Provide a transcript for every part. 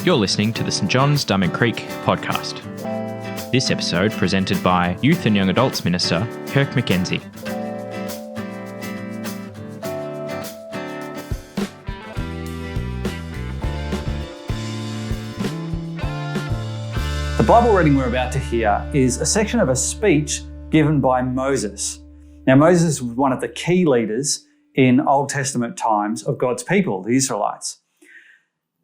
You're listening to the St John's Diamond Creek podcast. This episode presented by Youth and Young Adults Minister Kirk McKenzie. The Bible reading we're about to hear is a section of a speech given by Moses. Now, Moses was one of the key leaders in Old Testament times of God's people, the Israelites.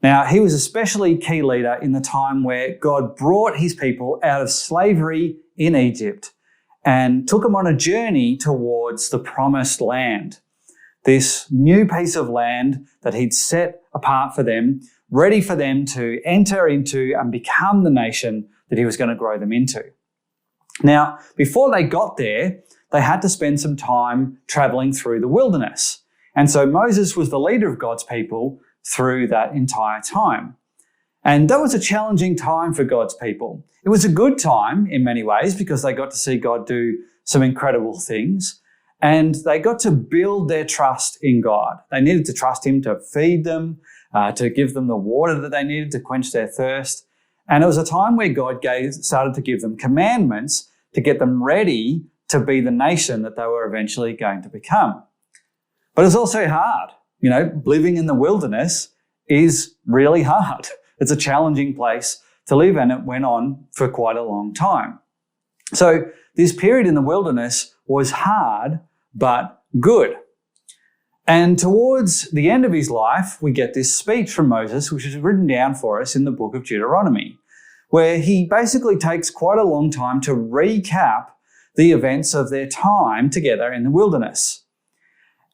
Now, he was especially key leader in the time where God brought his people out of slavery in Egypt and took them on a journey towards the promised land. This new piece of land that he'd set apart for them, ready for them to enter into and become the nation that he was going to grow them into. Now, before they got there, they had to spend some time traveling through the wilderness. And so Moses was the leader of God's people through that entire time. And that was a challenging time for God's people. It was a good time in many ways because they got to see God do some incredible things and they got to build their trust in God. They needed to trust him to feed them, to give them the water that they needed to quench their thirst. And it was a time where God started to give them commandments to get them ready to be the nation that they were eventually going to become. But it's also hard. You know, living in the wilderness is really hard. It's a challenging place to live, and it went on for quite a long time. So this period in the wilderness was hard, but good. And towards the end of his life, we get this speech from Moses, which is written down for us in the book of Deuteronomy, where he basically takes quite a long time to recap the events of their time together in the wilderness.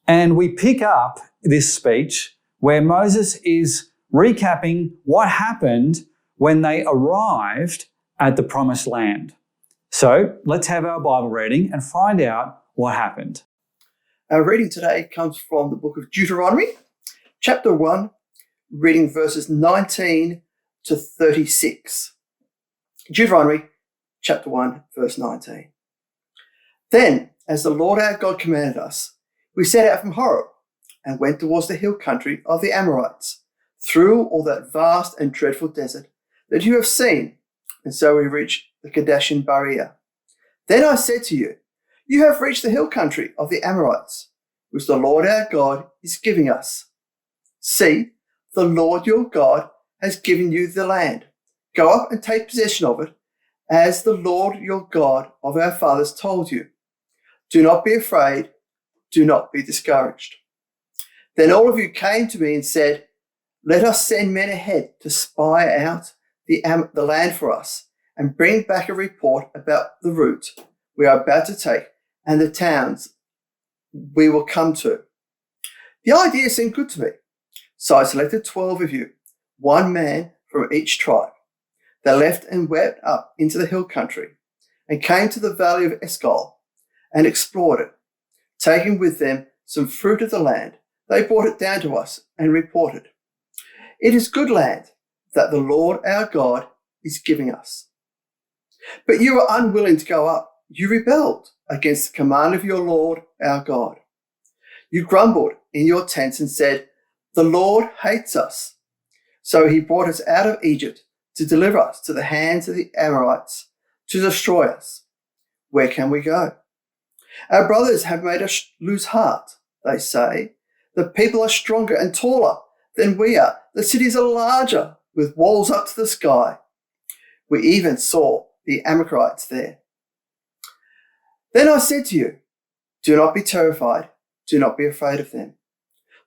And we pick up this speech where Moses is recapping what happened when they arrived at the promised land. So let's have our Bible reading and find out what happened. Our reading today comes from the book of Deuteronomy, chapter 1, reading verses 19 to 36. Deuteronomy, chapter 1, verse 19. Then, as the Lord our God commanded us, we set out from Horeb and went towards the hill country of the Amorites, through all that vast and dreadful desert that you have seen, and so we reached the Kadesh Barnea. Then I said to you, you have reached the hill country of the Amorites, which the Lord our God is giving us. See, the Lord your God has given you the land. Go up and take possession of it, as the Lord your God of our fathers told you. Do not be afraid, do not be discouraged. Then all of you came to me and said, let us send men ahead to spy out the land for us and bring back a report about the route we are about to take and the towns we will come to. The idea seemed good to me, so I selected 12 of you, one man from each tribe. They left and went up into the hill country and came to the valley of Escol and explored it. Taking with them some fruit of the land, they brought it down to us and reported, it is good land that the Lord our God is giving us. But you were unwilling to go up. You rebelled against the command of your Lord our God. You grumbled in your tents and said, the Lord hates us. So he brought us out of Egypt to deliver us to the hands of the Amorites, to destroy us. Where can we go? Our brothers have made us lose heart, they say. The people are stronger and taller than we are. The cities are larger, with walls up to the sky. We even saw the Amorites there. Then I said to you, do not be terrified, do not be afraid of them.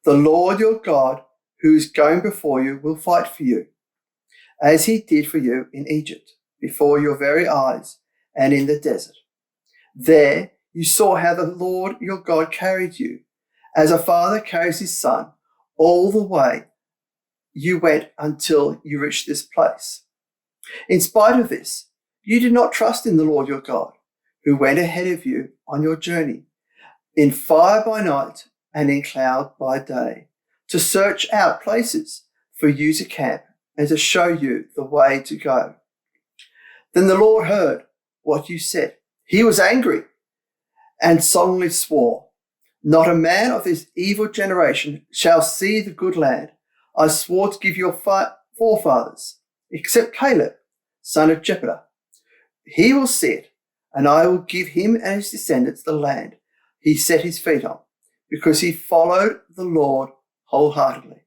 The Lord your God, who is going before you, will fight for you, as he did for you in Egypt, before your very eyes and in the desert. There you saw how the Lord your God carried you, as a father carries his son, all the way you went until you reached this place. In spite of this, you did not trust in the Lord your God, who went ahead of you on your journey, in fire by night and in cloud by day, to search out places for you to camp and to show you the way to go. Then the Lord heard what you said. He was angry and solemnly swore, not a man of this evil generation shall see the good land I swore to give your forefathers, except Caleb, son of Jephunneh. He will see it, and I will give him and his descendants the land he set his feet on, because he followed the Lord wholeheartedly.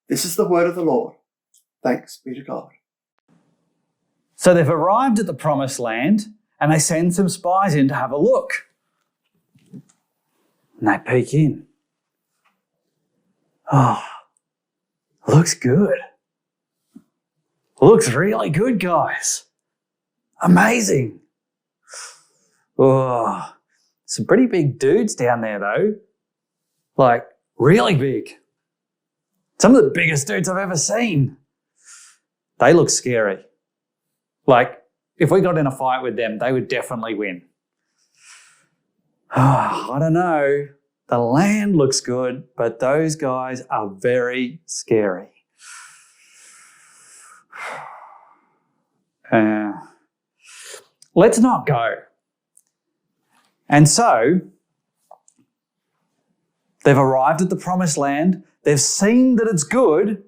This is the word of the Lord. Thanks be to God. So they've arrived at the promised land and they send some spies in to have a look. And they peek in. Oh, looks good. Looks really good, guys. Amazing. Oh, some pretty big dudes down there though. Like, really big. Some of the biggest dudes I've ever seen. They look scary. Like, if we got in a fight with them, they would definitely win. I don't know. The land looks good, but those guys are very scary. Let's not go. And so, they've arrived at the promised land. They've seen that it's good,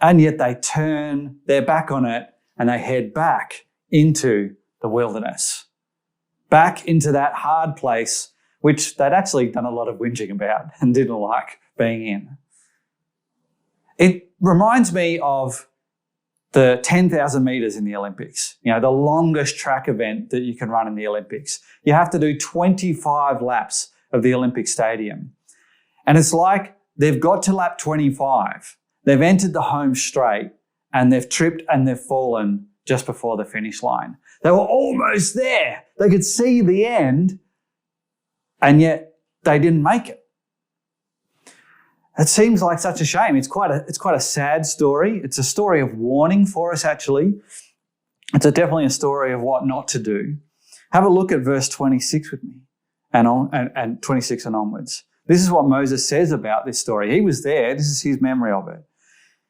and yet they turn their back on it and they head back into the wilderness, back into that hard place which they'd actually done a lot of whinging about and didn't like being in. It reminds me of the 10,000 metres in the Olympics, the longest track event that you can run in the Olympics. You have to do 25 laps of the Olympic Stadium. And it's like they've got to lap 25. They've entered the home straight and they've tripped and they've fallen just before the finish line. They were almost there. They could see the end, and yet they didn't make it. It seems like such a shame. It's quite a sad story. It's a story of warning for us, actually. It's definitely a story of what not to do. Have a look at verse 26 with me, and 26 and onwards. This is what Moses says about this story. He was there. This is his memory of it.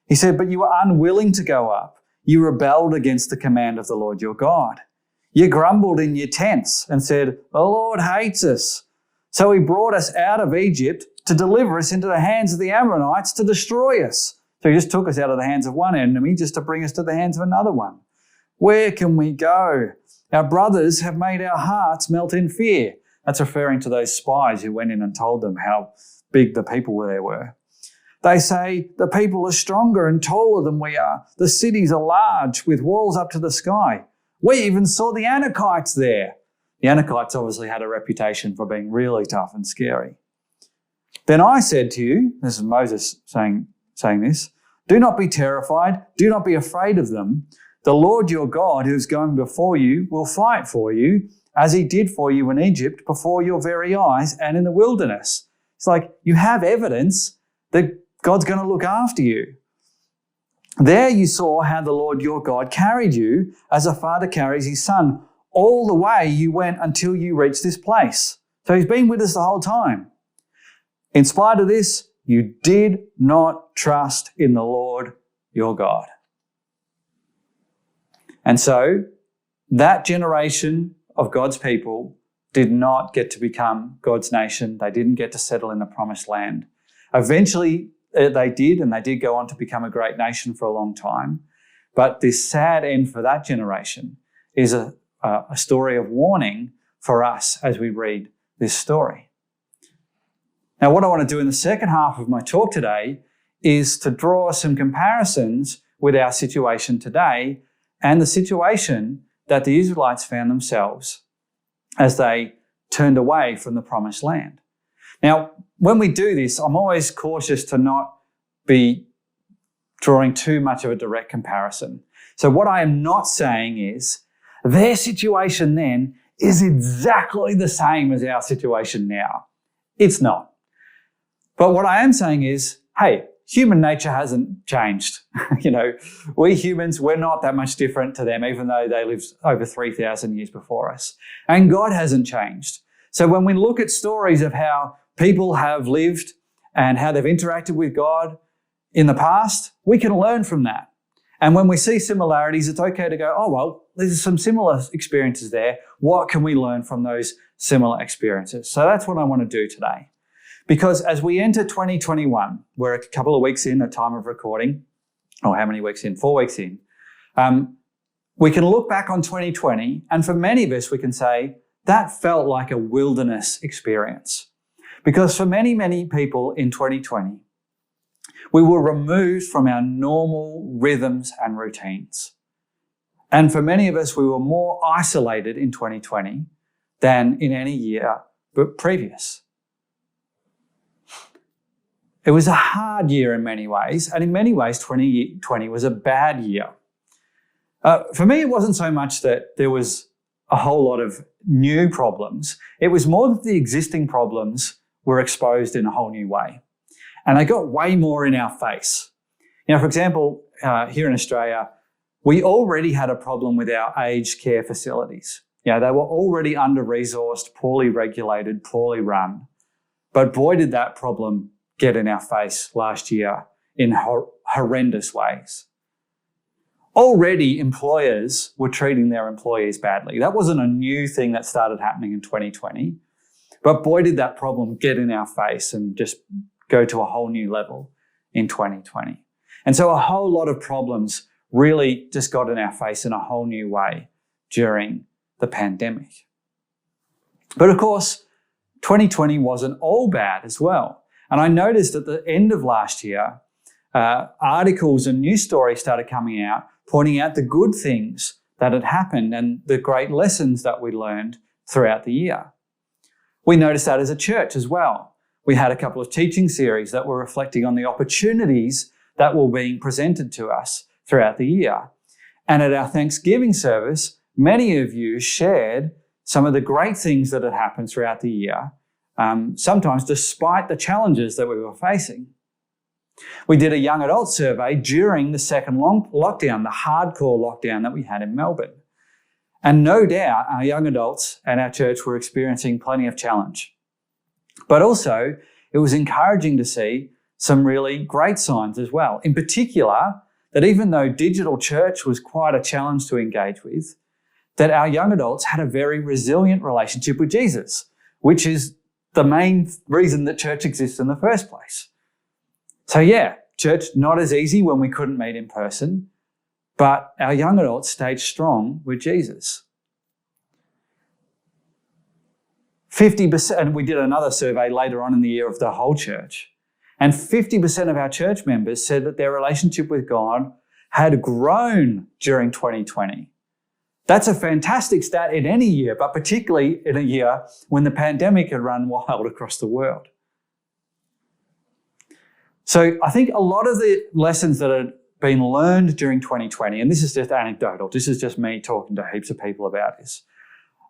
He said, "But you were unwilling to go up. You rebelled against the command of the Lord your God. You grumbled in your tents and said, 'The Lord hates us.' So he brought us out of Egypt to deliver us into the hands of the Amorites to destroy us." So he just took us out of the hands of one enemy just to bring us to the hands of another one. "Where can we go? Our brothers have made our hearts melt in fear." That's referring to those spies who went in and told them how big the people there were. "They say, 'The people are stronger and taller than we are. The cities are large with walls up to the sky. We even saw the Anakites there." The Anakites obviously had a reputation for being really tough and scary. "Then I said to you," this is Moses saying this, "do not be terrified, do not be afraid of them. The Lord your God who is going before you will fight for you, as he did for you in Egypt before your very eyes and in the wilderness." It's like you have evidence that God's going to look after you. "There you saw how the Lord your God carried you as a father carries his son. All the way you went until you reached this place." So he's been with us the whole time. "In spite of this, you did not trust in the Lord your God." And so that generation of God's people did not get to become God's nation. They didn't get to settle in the promised land. Eventually they did, and they did go on to become a great nation for a long time. But this sad end for that generation is a story of warning for us as we read this story. Now, what I want to do in the second half of my talk today is to draw some comparisons with our situation today and the situation that the Israelites found themselves as they turned away from the promised land. Now, when we do this, I'm always cautious to not be drawing too much of a direct comparison. So what I am not saying is their situation then is exactly the same as our situation now. It's not. But what I am saying is, hey, human nature hasn't changed. We humans, we're not that much different to them, even though they lived over 3,000 years before us. And God hasn't changed. So when we look at stories of how people have lived and how they've interacted with God in the past, we can learn from that. And when we see similarities, it's okay to go, oh, well, there's some similar experiences there. What can we learn from those similar experiences? So that's what I want to do today. Because as we enter 2021, we're a couple of weeks in at time of recording, or how many weeks in? 4 weeks in. We can look back on 2020, and for many of us, we can say that felt like a wilderness experience. Because for many, many people in 2020, we were removed from our normal rhythms and routines. And for many of us, we were more isolated in 2020 than in any year but previous. It was a hard year in many ways, and in many ways, 2020 was a bad year. For me, it wasn't so much that there was a whole lot of new problems. It was more that the existing problems were exposed in a whole new way. And they got way more in our face. For example, here in Australia, we already had a problem with our aged care facilities. They were already under-resourced, poorly regulated, poorly run. But boy, did that problem get in our face last year in horrendous ways. Already, employers were treating their employees badly. That wasn't a new thing that started happening in 2020. But boy, did that problem get in our face and just go to a whole new level in 2020. And so a whole lot of problems really just got in our face in a whole new way during the pandemic. But of course, 2020 wasn't all bad as well. And I noticed at the end of last year, articles and news stories started coming out, pointing out the good things that had happened and the great lessons that we learned throughout the year. We noticed that as a church as well. We had a couple of teaching series that were reflecting on the opportunities that were being presented to us throughout the year. And at our Thanksgiving service, many of you shared some of the great things that had happened throughout the year, sometimes despite the challenges that we were facing. We did a young adult survey during the second lockdown, the hardcore lockdown that we had in Melbourne. And no doubt our young adults and our church were experiencing plenty of challenge. But also, it was encouraging to see some really great signs as well. In particular, that even though digital church was quite a challenge to engage with, that our young adults had a very resilient relationship with Jesus, which is the main reason that church exists in the first place. So yeah, church not as easy when we couldn't meet in person, but our young adults stayed strong with Jesus. 50%, and we did another survey later on in the year of the whole church, and 50% of our church members said that their relationship with God had grown during 2020. That's a fantastic stat in any year, but particularly in a year when the pandemic had run wild across the world. So I think a lot of the lessons that had been learned during 2020, and this is just anecdotal, this is just me talking to heaps of people about this.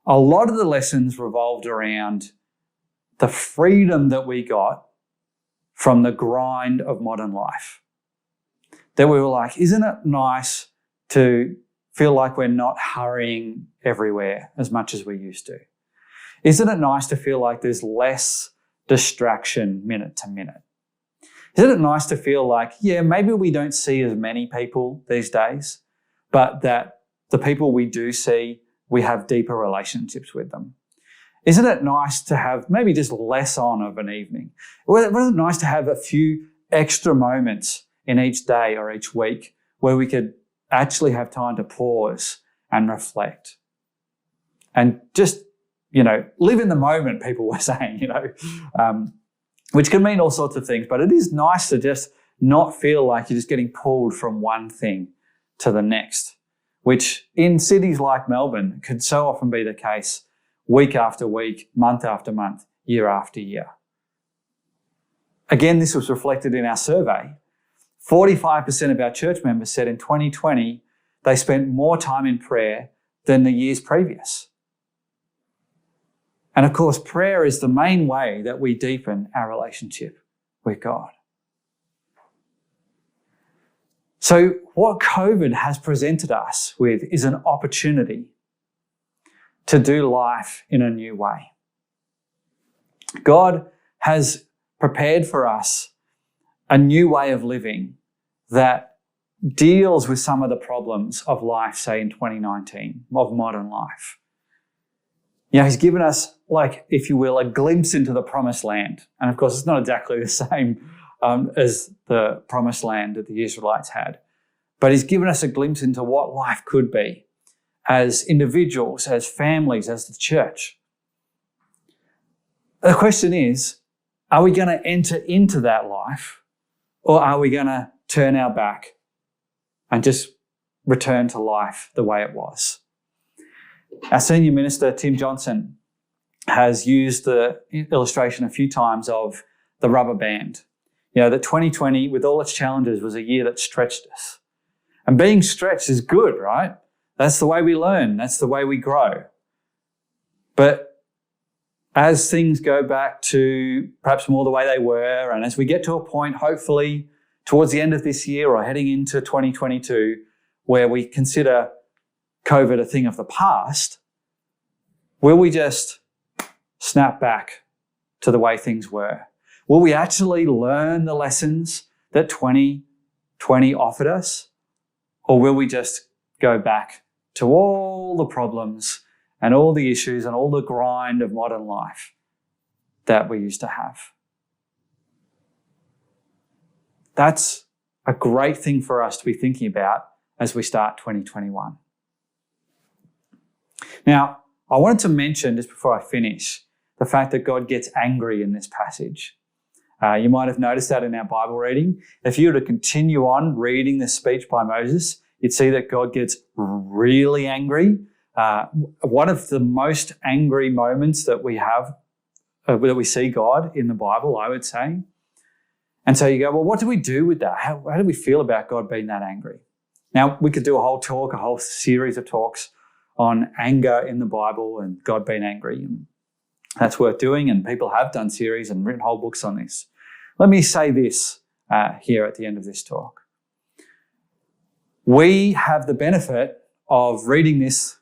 A lot of the lessons revolved around the freedom that we got from the grind of modern life. That we were like, isn't it nice to feel like we're not hurrying everywhere as much as we used to? Isn't it nice to feel like there's less distraction minute to minute? Isn't it nice to feel like, yeah, maybe we don't see as many people these days, but that the people we do see, we have deeper relationships with them? Isn't it nice to have maybe just less on of an evening? Wasn't it nice to have a few extra moments in each day or each week where we could actually have time to pause and reflect? And just, live in the moment, people were saying, which can mean all sorts of things, but it is nice to just not feel like you're just getting pulled from one thing to the next, which in cities like Melbourne could so often be the case week after week, month after month, year after year. Again, this was reflected in our survey. 45% of our church members said in 2020 they spent more time in prayer than the years previous. And of course, prayer is the main way that we deepen our relationship with God. So what COVID has presented us with is an opportunity to do life in a new way. God has prepared for us a new way of living that deals with some of the problems of life, say in 2019, of modern life. He's given us, like, if you will, a glimpse into the promised land. And of course, it's not exactly the same as the promised land that the Israelites had. But he's given us a glimpse into what life could be as individuals, as families, as the church. The question is, are we going to enter into that life, or are we going to turn our back and just return to life the way it was? Our senior minister, Tim Johnson, has used the illustration a few times of the rubber band. That 2020, with all its challenges, was a year that stretched us. And being stretched is good, right? That's the way we learn. That's the way we grow. But as things go back to perhaps more the way they were, and as we get to a point, hopefully, towards the end of this year or heading into 2022, where we consider COVID a thing of the past, will we just snap back to the way things were? Will we actually learn the lessons that 2020 offered us? Or will we just go back to all the problems and all the issues and all the grind of modern life that we used to have? That's a great thing for us to be thinking about as we start 2021. Now, I wanted to mention, just before I finish, the fact that God gets angry in this passage. You might have noticed that in our Bible reading. If you were to continue on reading this speech by Moses, you'd see that God gets really angry. One of the most angry moments that we have, that we see God in the Bible, I would say. And so you go, well, what do we do with that? How do we feel about God being that angry? Now, we could do a whole series of talks on anger in the Bible and God being angry. And that's worth doing, and people have done series and written whole books on this. Let me say this here at the end of this talk. We have the benefit of reading this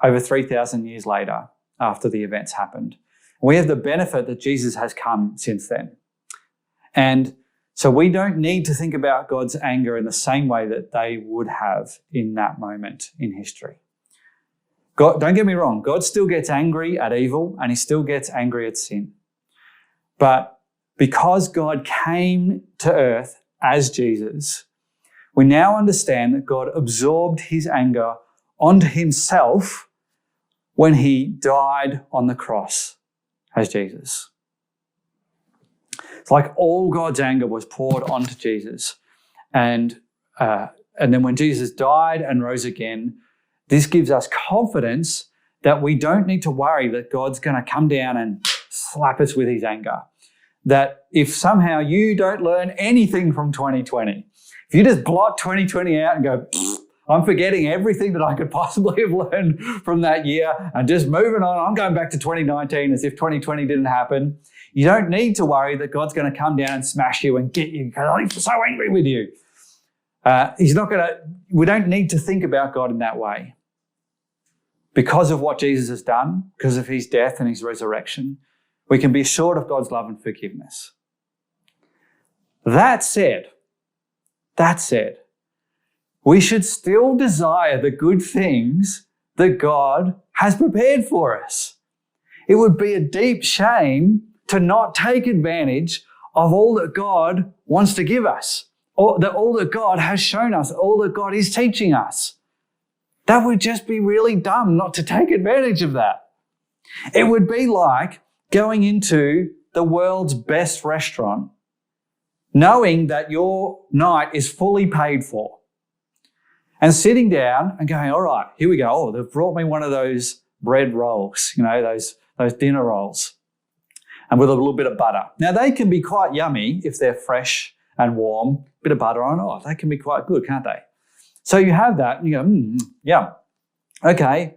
over 3,000 years later after the events happened. We have the benefit that Jesus has come since then. And so we don't need to think about God's anger in the same way that they would have in that moment in history. God, don't get me wrong, God still gets angry at evil and he still gets angry at sin. But because God came to earth as Jesus, we now understand that God absorbed his anger onto himself when he died on the cross as Jesus. It's like all God's anger was poured onto Jesus. And then when Jesus died and rose again, this gives us confidence that we don't need to worry that God's going to come down and slap us with his anger. That if somehow you don't learn anything from 2020, if you just blot 2020 out and go, I'm forgetting everything that I could possibly have learned from that year and just moving on, I'm going back to 2019 as if 2020 didn't happen. You don't need to worry that God's going to come down and smash you and get you because he's so angry with you. We don't need to think about God in that way. Because of what Jesus has done, because of his death and his resurrection, we can be assured of God's love and forgiveness. That said, we should still desire the good things that God has prepared for us. It would be a deep shame to not take advantage of all that God wants to give us, all that God has shown us, all that God is teaching us. That would just be really dumb not to take advantage of that. It would be like going into the world's best restaurant, knowing that your night is fully paid for, and sitting down and going, all right, here we go. Oh, they've brought me one of those bread rolls, those dinner rolls, and with a little bit of butter. Now, they can be quite yummy if they're fresh and warm, bit of butter on. Oh, they can be quite good, can't they? So you have that and you go, yeah, okay,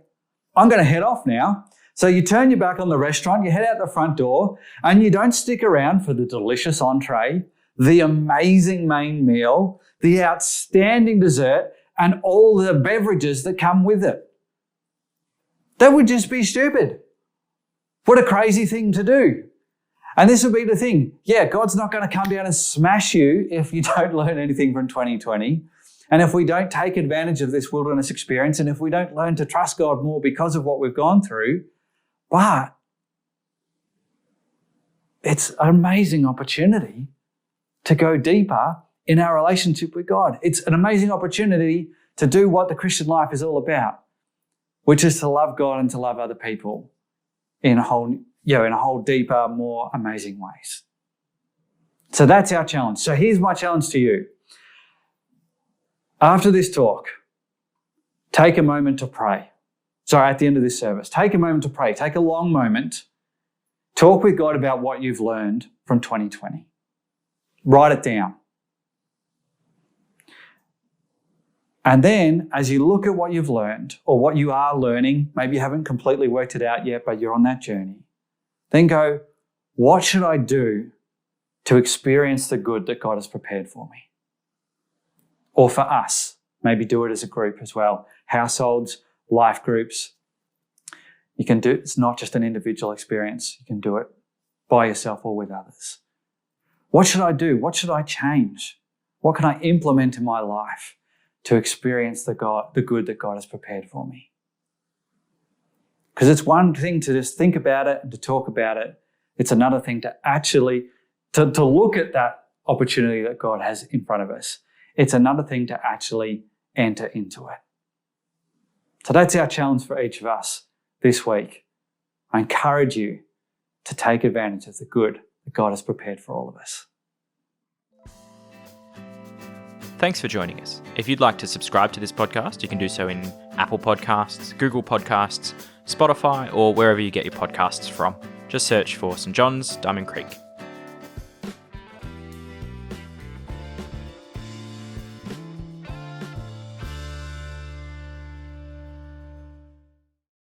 I'm going to head off now. So you turn your back on the restaurant, you head out the front door, and you don't stick around for the delicious entree, the amazing main meal, the outstanding dessert, and all the beverages that come with it. That would just be stupid. What a crazy thing to do. And this would be the thing. Yeah, God's not going to come down and smash you if you don't learn anything from 2020. And if we don't take advantage of this wilderness experience, and if we don't learn to trust God more because of what we've gone through, But it's an amazing opportunity to go deeper in our relationship with God. It's an amazing opportunity to do what the Christian life is all about, which is to love God and to love other people in a whole deeper, more amazing ways. So that's our challenge. So here's my challenge to you. After this talk, take a moment to pray. Sorry, at the end of this service, take a moment to pray. Take a long moment. Talk with God about what you've learned from 2020. Write it down. And then, as you look at what you've learned or what you are learning, maybe you haven't completely worked it out yet, but you're on that journey, then go, what should I do to experience the good that God has prepared for me? Or for us, maybe do it as a group as well. Households, life groups. You can do, it's not just an individual experience. You can do it by yourself or with others. What should I do? What should I change? What can I implement in my life to experience the good that God has prepared for me? Because it's one thing to just think about it and to talk about it. It's another thing to actually, to look at that opportunity that God has in front of us. It's another thing to actually enter into it. So that's our challenge for each of us this week. I encourage you to take advantage of the good that God has prepared for all of us. Thanks for joining us. If you'd like to subscribe to this podcast, you can do so in Apple Podcasts, Google Podcasts, Spotify, or wherever you get your podcasts from. Just search for St. John's, Diamond Creek.